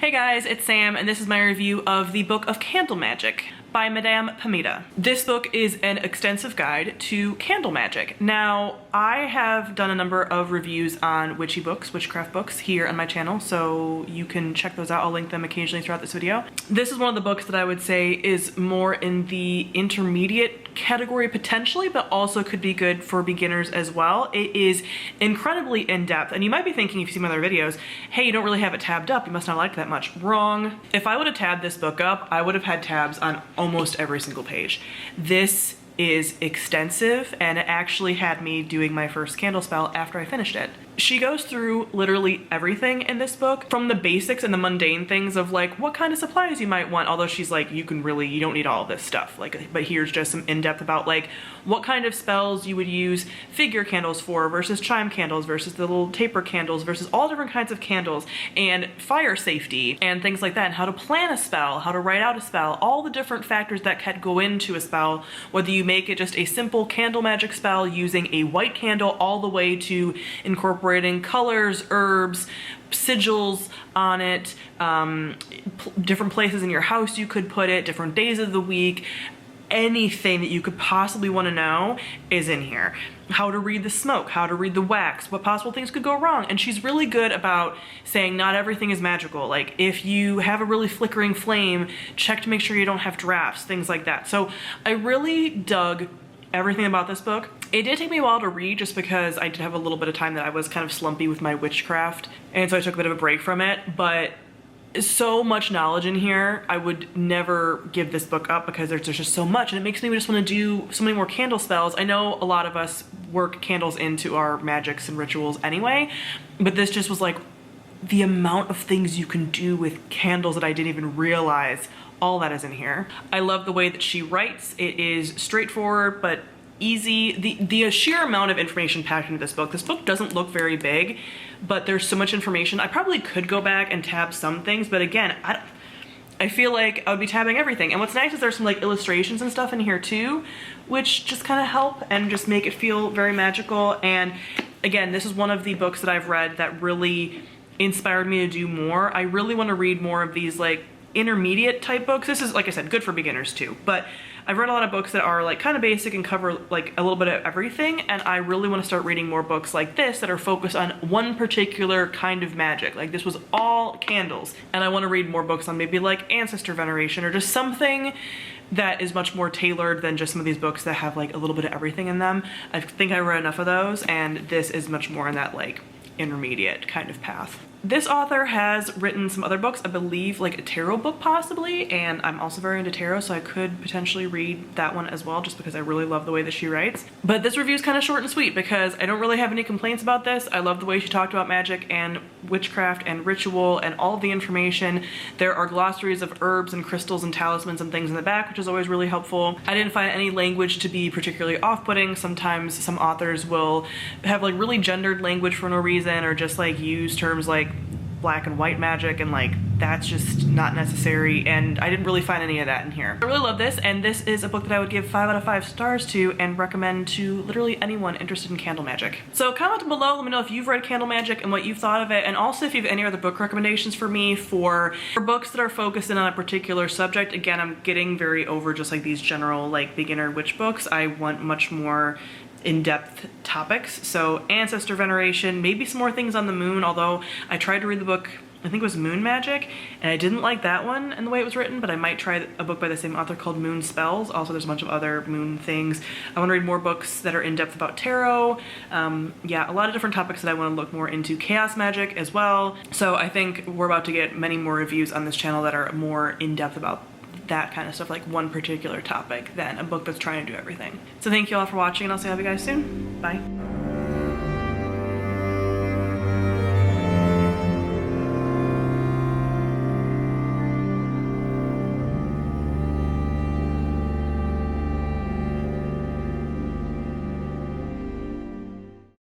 Hey guys, it's Sam, and this is my review of the book of Candle Magic by Madame Pamita. This book is an extensive guide to candle magic. Now, I have done a number of reviews on witchy books, witchcraft books here on my channel, so you can check those out. I'll link them occasionally throughout this video. This is one of the books that I would say is more in the intermediate category potentially, but also could be good for beginners as well. It is incredibly in-depth, and you might be thinking if you see my other videos, hey, you don't really have it tabbed up, you must not like it that much. Wrong. If I would have tabbed this book up, I would have had tabs on almost every single page. This is extensive, and it actually had me doing my first candle spell after I finished it. She goes through literally everything in this book, from the basics and the mundane things of like what kind of supplies you might want, although she's like, you don't need all of this stuff, like, but here's just some in-depth about like what kind of spells you would use figure candles for versus chime candles versus the little taper candles versus all different kinds of candles, and fire safety and things like that, and how to plan a spell, how to write out a spell, all the different factors that can go into a spell, whether you make it just a simple candle magic spell using a white candle all the way to incorporating colors, herbs, sigils on it, different places in your house you could put it, different days of the week. Anything that you could possibly want to know is in here. How to read the smoke, how to read the wax, what possible things could go wrong. And she's really good about saying not everything is magical. Like if you have a really flickering flame, check to make sure you don't have drafts, things like that. So I really dug everything about this book. It did take me a while to read just because I did have a little bit of time that I was kind of slumpy with my witchcraft, and so I took a bit of a break from it, but so much knowledge in here. I would never give this book up because there's just so much, and it makes me just want to do so many more candle spells. I know a lot of us work candles into our magics and rituals anyway, but this just was like the amount of things you can do with candles that I didn't even realize. All that is in here. I love the way that she writes. It is straightforward but easy. The sheer amount of information packed into this book. This book doesn't look very big, but there's so much information. I probably could go back and tab some things, but again, I feel like I would be tabbing everything. And what's nice is there's some like illustrations and stuff in here too, which just kind of help and just make it feel very magical. And again, this is one of the books that I've read that really inspired me to do more. I really want to read more of these like intermediate type books. This is, like I said, good for beginners too, but I've read a lot of books that are like kind of basic and cover like a little bit of everything, and I really want to start reading more books like this that are focused on one particular kind of magic. Like this was all candles, and I want to read more books on maybe like ancestor veneration or just something that is much more tailored than just some of these books that have like a little bit of everything in them. I think I read enough of those, and this is much more in that like intermediate kind of path. This author has written some other books, I believe like a tarot book possibly, and I'm also very into tarot, so I could potentially read that one as well just because I really love the way that she writes. But this review is kind of short and sweet because I don't really have any complaints about this. I love the way she talked about magic and witchcraft and ritual and all of the information. There are glossaries of herbs and crystals and talismans and things in the back, which is always really helpful. I didn't find any language to be particularly off-putting. Sometimes some authors will have like really gendered language for no reason, or just like use terms like black and white magic, and like that's just not necessary, and I didn't really find any of that in here. I really love this, and this is a book that I would give 5 out of 5 stars to and recommend to literally anyone interested in candle magic. So comment below, let me know if you've read candle magic and what you've thought of it, and also if you have any other book recommendations for me for books that are focused in on a particular subject. Again, I'm getting very over just like these general like beginner witch books. I want much more in-depth topics. So ancestor veneration, maybe some more things on the moon, although I tried to read the book, I think it was Moon Magic, and I didn't like that one and the way it was written, but I might try a book by the same author called Moon Spells. Also, there's a bunch of other moon things. I want to read more books that are in-depth about tarot. Yeah, a lot of different topics that I want to look more into. Chaos magic as well. So I think we're about to get many more reviews on this channel that are more in-depth about that kind of stuff, like one particular topic, than a book that's trying to do everything. So thank you all for watching, and I'll see you guys soon. Bye.